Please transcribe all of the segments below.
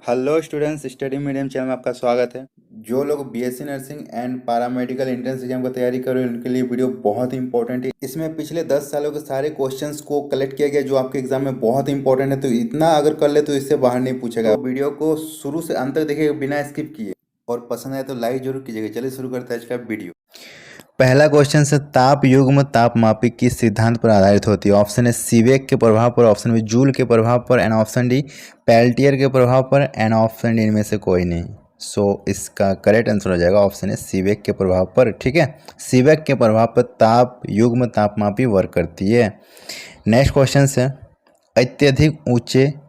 Hello students, study medium channel में आपका स्वागत है। जो लोग BSc nursing and paramedical entrance exam का तैयारी कर रहे हैं उनके लिए वीडियो बहुत ही इंपॉर्टेंट है। इसमें पिछले 10 सालों के सारे क्वेश्चंस को कलेक्ट किया गया जो आपके एग्जाम में बहुत ही इंपॉर्टेंट है। तो इतना अगर कर ले तो इससे बाहर नहीं पूछेगा। तो वीडियो को शुरू से अंत तक देखिएगा बिना स्किप किए, और पसंद आए तो लाइक जरूर कीजिएगा। चलिए शुरू करते हैं आज का वीडियो। पहला क्वेश्चन से ताप युग्म तापमापी किस सिद्धांत पर आधारित होती है? ऑप्शन ए सीवेक के प्रभाव पर, ऑप्शन बी जूल के प्रभाव पर, एंड ऑप्शन डी पेल्टियर के प्रभाव पर, एंड ऑप्शन डी इनमें से कोई नहीं। सो इसका करेक्ट आंसर हो जाएगा ऑप्शन ए सीवेक के प्रभाव पर। ठीक है, सीवेक के प्रभाव पर ताप युग्म तापमापी वर्क करती है। नेक्स्ट क्वेश्चन से अत्यधिक ऊंचे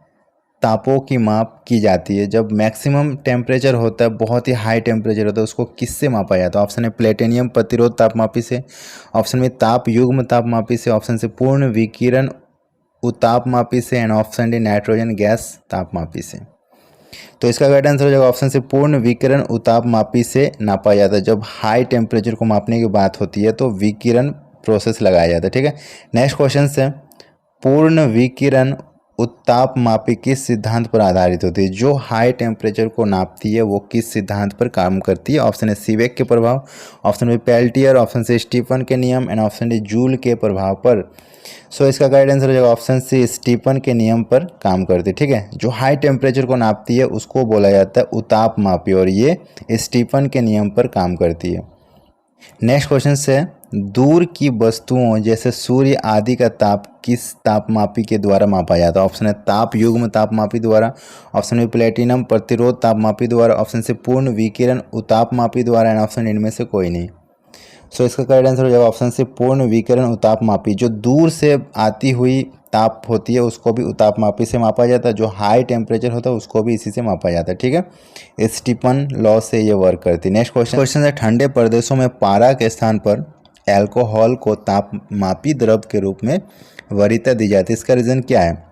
तापों की माप की जाती है। जब मैक्सिमम टेम्परेचर होता है, बहुत ही हाई टेम्परेचर होता है, उसको किससे मापा जाता है? ऑप्शन है प्लेटिनियम प्रतिरोध तापमापी से, ऑप्शन में ताप युग्म तापमापी से, ऑप्शन से पूर्ण विकिरण उतापमापी से, and option D nitrogen gas तापमापी से। तो इसका करेक्ट आंसर हो जाएगा ऑप्शन से पूर्ण विकिरण उतापमापी से नापा जाता है। जब हाई टेम्परेचर को मापने की बात होती है तो विकिरण प्रोसेस लगाया जाता है। ठीक है, नेक्स्ट क्वेश्चन से पूर्ण विकिरण उत्तापमापी किस सिद्धांत पर आधारित होती है? जो हाई टेम्परेचर को नापती है वो किस सिद्धांत पर काम करती है? ऑप्शन है सीवेक के प्रभाव, ऑप्शन बी पेल्टियर, ऑप्शन से स्टीफन के नियम, एंड ऑप्शन डी जूल के प्रभाव पर। सो इसका करेक्ट आंसर हो जाएगा ऑप्शन सी स्टीफन के नियम पर काम करती है। ठीक है, जो हाई टेम्परेचर को नापती है उसको बोला जाता है उतापमापी, और ये स्टीफन के नियम पर काम करती है। नेक्स्ट क्वेश्चन से दूर की वस्तुओं जैसे सूर्य आदि का ताप किस तापमापी के द्वारा मापा जाता है? ऑप्शन है ताप युग्म तापमापी द्वारा, ऑप्शन बी प्लेटिनम प्रतिरोध तापमापी द्वारा, ऑप्शन से पूर्ण विकिरण उतापमापी द्वारा, एंड ऑप्शन इनमें से कोई नहीं। सो इसका करेक्ट आंसर हो जाएगा ऑप्शन से पूर्ण विकिरण उतापमापी। जो दूर से आती हुई ताप होती है उसको भी उतापमापी से मापा जाता है, जो हाई टेम्परेचर होता है उसको भी इसी से मापा जाता है। ठीक है, स्टीफन लॉ से ये वर्क करती है। नेक्स्ट क्वेश्चन है ठंडे प्रदेशों में पारा के स्थान पर एल्कोहल को तापमापी द्रव के रूप में वरीयता दी जाती है। इसका रीज़न क्या है?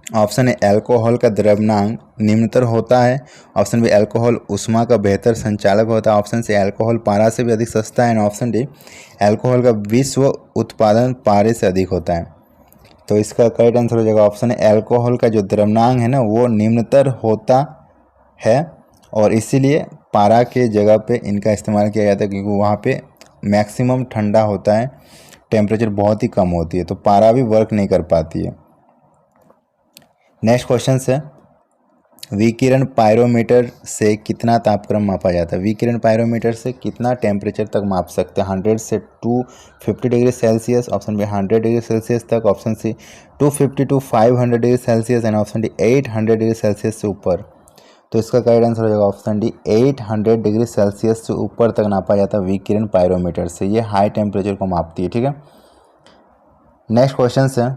ऑप्शन ए अल्कोहल का द्रव्यमान निम्नतर होता है, ऑप्शन बी अल्कोहल उष्मा का बेहतर संचालक होता है, ऑप्शन सी अल्कोहल पारा से भी अधिक सस्ता है, एंड ऑप्शन डी अल्कोहल का विश्व उत्पादन पारे से अधिक होता है। तो इसका करेक्ट आंसर हो जाएगा ऑप्शन है अल्कोहल का जो द्रव्यमान है ना वो निम्नतर होता है, और इसीलिए पारा के जगह पे इनका इस्तेमाल किया जाता है क्योंकि वहाँ पे मैक्सिमम ठंडा होता है, टेम्परेचर बहुत ही कम होती है, तो पारा भी वर्क नहीं कर पाती है। नेक्स्ट क्वेश्चन से विकिरण पायरोमीटर से कितना तापक्रम मापा जाता है? विकिरण पायरोमीटर से कितना टेम्परेचर तक माप सकते हैं? 100 से 250 degree Celsius, option B 100 degree Celsius तक, option C 250 to 500 degree Celsius, and option D 800 degree Celsius से ऊपर। तो इसका करेक्ट आंसर हो जाएगा ऑप्शन डी 800 डिग्री सेल्सियस से ऊपर तक नापा जाता है विकिरण पायरोमीटर से। ये हाई टेम्परेचर को मापती है। ठीक है, नेक्स्ट क्वेश्चन से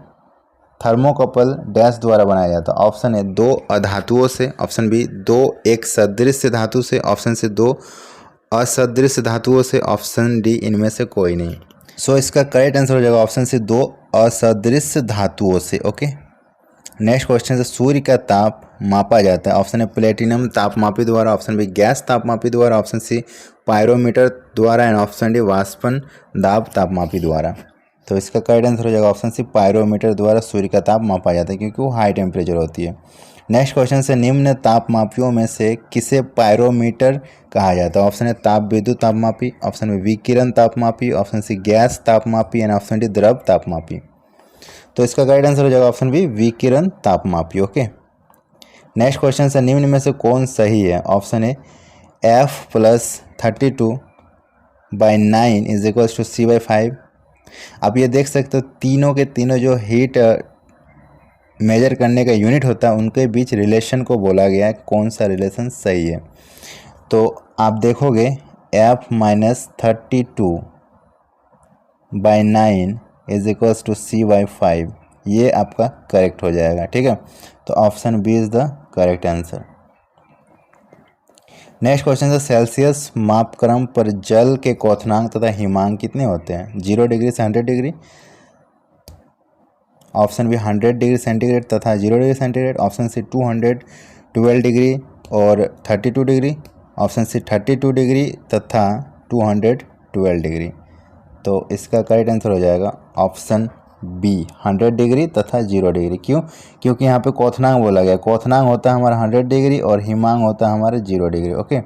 थर्मोकपल डैश द्वारा बनाया जाता है? ऑप्शन ए दो अधातुओं से, ऑप्शन बी दो एक सदृश धातु से, ऑप्शन से दो असदृश धातुओं से, ऑप्शन डी इनमें से कोई नहीं। सो इसका करेक्ट आंसर हो जाएगा ऑप्शन से दो असदृश धातुओं से। ओके, नेक्स्ट क्वेश्चन से सूर्य का ताप मापा जाता है? ऑप्शन है प्लेटिनम तापमापी द्वारा, ऑप्शन बी गैस तापमापी द्वारा, ऑप्शन सी पायरोमीटर द्वारा, एंड ऑप्शन डी वाष्पन दाब तापमापी द्वारा। तो इसका करेक्ट आंसर हो जाएगा ऑप्शन सी पायरोमीटर द्वारा सूर्य का ताप मापा जाता है क्योंकि वो हाई टेम्परेचर होती है। नेक्स्ट क्वेश्चन से निम्न तापमापियों में से किसे पायरोमीटर कहा जाता है? ऑप्शन है ताप विद्युत तापमापी, ऑप्शन में विकिरण तापमापी, ऑप्शन सी गैस तापमापी, एंड ऑप्शन डी द्रव तापमापी। तो इसका करेक्ट आंसर हो जाएगा ऑप्शन बी विकिरण तापमापी। ओके, नेक्स्ट क्वेश्चन से निम्न में से कौन सही है? ऑप्शन ए F + 32/9 = C/5। आप ये देख सकते हो तीनों के तीनों जो हीट मेजर करने का यूनिट होता है उनके बीच रिलेशन को बोला गया है, कौन सा रिलेशन सही है? तो आप देखोगे F - 32/9 = C/5, ये आपका करेक्ट हो जाएगा। ठीक है, तो option B is the correct answer. Next question है सेल्सियस मापक्रम पर जल के क्वथनांक तथा हिमांक कितने होते हैं? 0 डिग्री से 100 degree, option B 100 degree centigrade तथा 0 degree centigrade, option C 212 degree और 32 डिग्री, ऑप्शन सी 32 डिग्री तथा 212 डिग्री। तो इसका करेक्ट आंसर हो जाएगा ऑप्शन बी 100 डिग्री तथा 0 डिग्री। क्यों? क्योंकि यहाँ पे क्वथनांक बोला गया। क्वथनांक होता है हमारा 100 डिग्री और हिमांक होता है हमारा 0 डिग्री। ओके,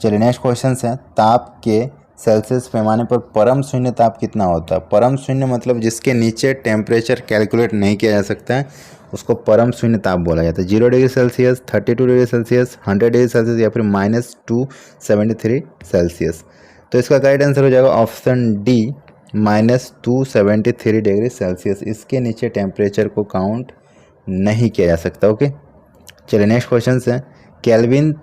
चलिए नेक्स्ट क्वेश्चन है, ताप के सेल्सियस पैमाने पर परम शून्य ताप कितना होता है? परम शून्य मतलब जिसके नीचे टेम्परेचर कैलकुलेट नहीं किया जा सकता है, उसको परम शून्य ताप बोला जाता है। 0 degree Celsius, 32 degree Celsius, 100 degree Celsius या फिर -273 सेल्सियस। तो इसका करेक्ट आंसर हो जाएगा ऑप्शन डी, -273 डिग्री सेल्सियस। इसके नीचे टेम्परेचर को काउंट नहीं किया जा सकता। ओके, चलिए नेक्स्ट क्वेश्चन है, केल्विन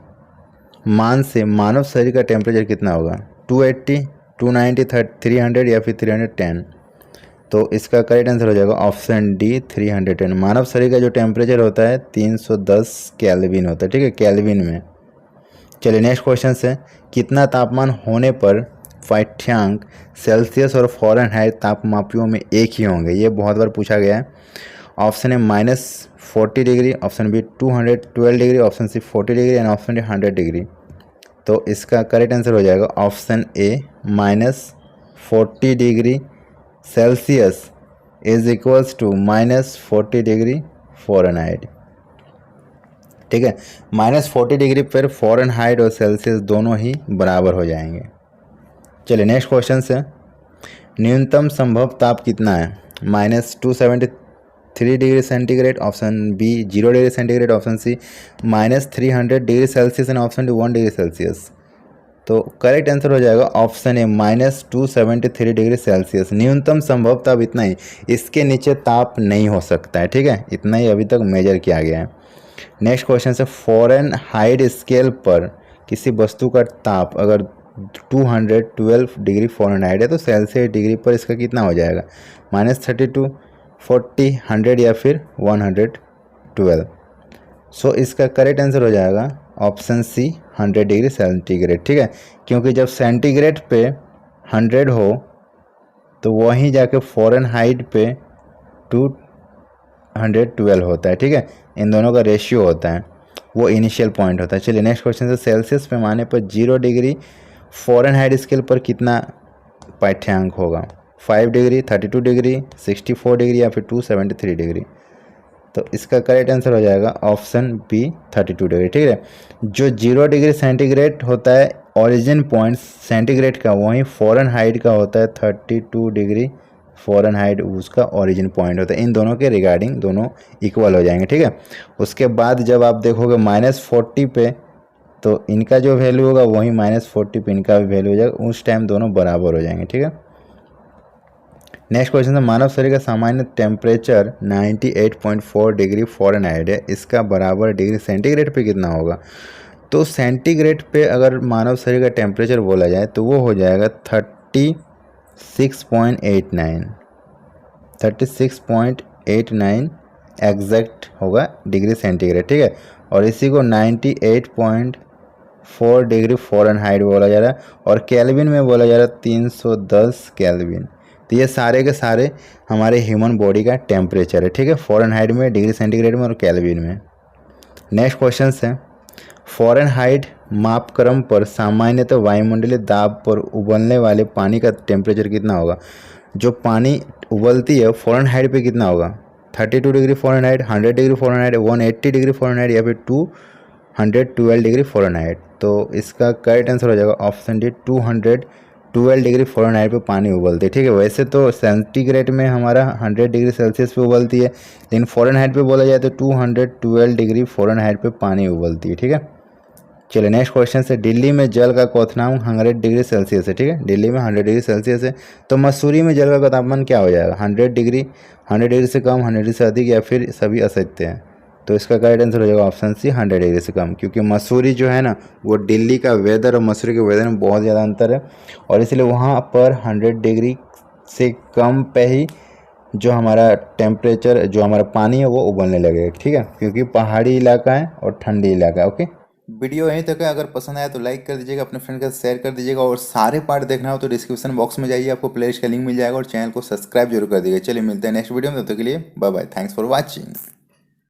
मान से मानव शरीर का टेम्परेचर कितना होगा? 280, 290, 300 या फिर 310। तो इसका करेक्ट आंसर हो जाएगा ऑप्शन डी, 310। मानव शरीर का जो टेम्परेचर होता है 310 केल्विन होता है। ठीक है, केल्विन में। चलिए नेक्स्ट क्वेश्चन है, कितना तापमान होने पर पाठ्यांक सेल्सियस और फ़ारेनहाइट तापमापियों में एक ही होंगे? ये बहुत बार पूछा गया है। Option A -40 degree, option B 212 degree, option C 40 degree and option D 100 degree. तो इसका करेक्ट आंसर हो जाएगा option A, -40 degree Celsius is equals to -40 degree Fahrenheit. ठीक है, -40 डिग्री पर फ़ारेनहाइट और सेल्सियस दोनों ही बराबर हो जाएंगे। चलिए नेक्स्ट क्वेश्चन से, न्यूनतम संभव ताप कितना है? -273 degree centigrade, option B 0 degree centigrade, option C -300 degree Celsius and option D 1 degree Celsius. तो करेक्ट आंसर हो जाएगा ऑप्शन ए, -273 डिग्री सेल्सियस। न्यूनतम संभव ताप इतना ही, इसके नीचे ताप नहीं हो सकता है। ठीक है, इतना ही अभी तक मेजर किया गया है। नेक्स्ट क्वेश्चन है, फ़ारेनहाइट स्केल पर किसी वस्तु का ताप अगर 212 डिग्री फ़ारेनहाइट है तो सेल्सियस डिग्री पर इसका कितना हो जाएगा? -32, 40, 100 या फिर 112। सो इसका करेक्ट आंसर हो जाएगा ऑप्शन सी, 100 डिग्री सेंटीग्रेड। ठीक है, क्योंकि जब सेंटीग्रेड पे 100 हो तो वहीं जाके फ़ारेनहाइट पे 212 होता है। ठीक है, इन दोनों का रेशियो होता है, वो इनिशियल पॉइंट होता है। चलिए नेक्स्ट क्वेश्चन है, सेल्सियस पैमाने पर 0 डिग्री फ़ारेनहाइट स्केल पर कितना पाठ्यांक होगा? 5 डिग्री, 32 डिग्री, 64 डिग्री या फिर 273 डिग्री। तो इसका करेक्ट आंसर हो जाएगा ऑप्शन बी, 32 डिग्री। ठीक है, जो 0 डिग्री सेंटीग्रेड होता है ओरिजिन पॉइंट सेंटीग्रेड का, वहीं फ़ारेनहाइट का होता है 32 डिग्री फ़ारेनहाइट, उसका ओरिजिन पॉइंट होता है। इन दोनों के रिगार्डिंग दोनों इक्वल हो जाएंगे। ठीक है, उसके बाद जब आप देखोगे -40 पे तो इनका जो वैल्यू होगा वहीं -40 पे इनका भी वैल्यू हो जाएगा, उस टाइम दोनों बराबर हो जाएंगे। ठीक है, नेक्स्ट क्वेश्चन है, मानव शरीर का सामान्य टेम्परेचर 98.4 डिग्री फ़ारेनहाइट है, इसका बराबर डिग्री सेंटीग्रेड पे कितना होगा? तो सेंटीग्रेड पे अगर मानव शरीर का टेम्परेचर बोला जाए तो वो हो जाएगा 36.89 एग्जैक्ट होगा डिग्री सेंटीग्रेड। ठीक है, और इसी को 98.4 डिग्री फ़ारेनहाइट बोला जा रहा है और केल्विन में बोला जा रहा है 310 केल्विन। तो ये सारे के सारे हमारे ह्यूमन बॉडी का टेम्परेचर है। ठीक है, फ़ारेनहाइट में, डिग्री सेंटीग्रेड में और केल्विन में। नेक्स्ट क्वेश्चन है, फ़ारेनहाइट मापक्रम पर सामान्यतः वायुमंडलीय दाब पर उबलने वाले पानी का टेम्परेचर कितना होगा? जो पानी उबलती है फ़ारेनहाइट पे कितना होगा? 32 degree Fahrenheit, 100 degree Fahrenheit, 180 degree Fahrenheit या फिर 212 डिग्री फ़ारेनहाइट। तो इसका करेक्ट आंसर हो जाएगा ऑप्शन डी, 212 डिग्री फ़ारेनहाइट पे पानी उबलती है। ठीक है, वैसे तो सेंटीग्रेड में हमारा 100 डिग्री सेल्सियस पे उबलती है, लेकिन फ़ारेनहाइट पे बोला जाए तो 212 डिग्री फ़ारेनहाइट पे पानी उबलती है। ठीक है, चलिए नेक्स्ट क्वेश्चन से, दिल्ली में जल का क्वथनांक 100 डिग्री सेल्सियस है। ठीक है, दिल्ली में 100 डिग्री सेल्सियस है, तो मसूरी में जल का तापमान क्या हो जाएगा? 100 डिग्री, 100 डिग्री से कम, 100 डिग्री से अधिक या फिर सभी असत्य हैं? तो इसका करेक्ट आंसर हो जाएगा ऑप्शन सी, 100 डिग्री से कम, क्योंकि मसूरी जो है ना वो दिल्ली का वेदर और मसूरी के वेदर में बहुत ज़्यादा अंतर है और इसलिए वहाँ पर 100 डिग्री से कम पे ही जो हमारा टेम्परेचर, जो हमारा पानी है वो उबलने लगेगा। ठीक है, क्योंकि पहाड़ी इलाका है और ठंडी इलाका है। ओके, वीडियो यहीं तक है, अगर पसंद आया तो लाइक कर दीजिएगा, अपने फ्रेंड के साथ शेयर कर दीजिएगा और सारे पार्ट देखना हो तो डिस्क्रिप्शन बॉक्स में जाइए, आपको प्लेलिस्ट का लिंक मिल जाएगा और चैनल को सब्सक्राइब जरूर कर दीजिएगा। चलिए मिलते हैं नेक्स्ट वीडियो में, तब तक के लिए bye bye, thanks for watching.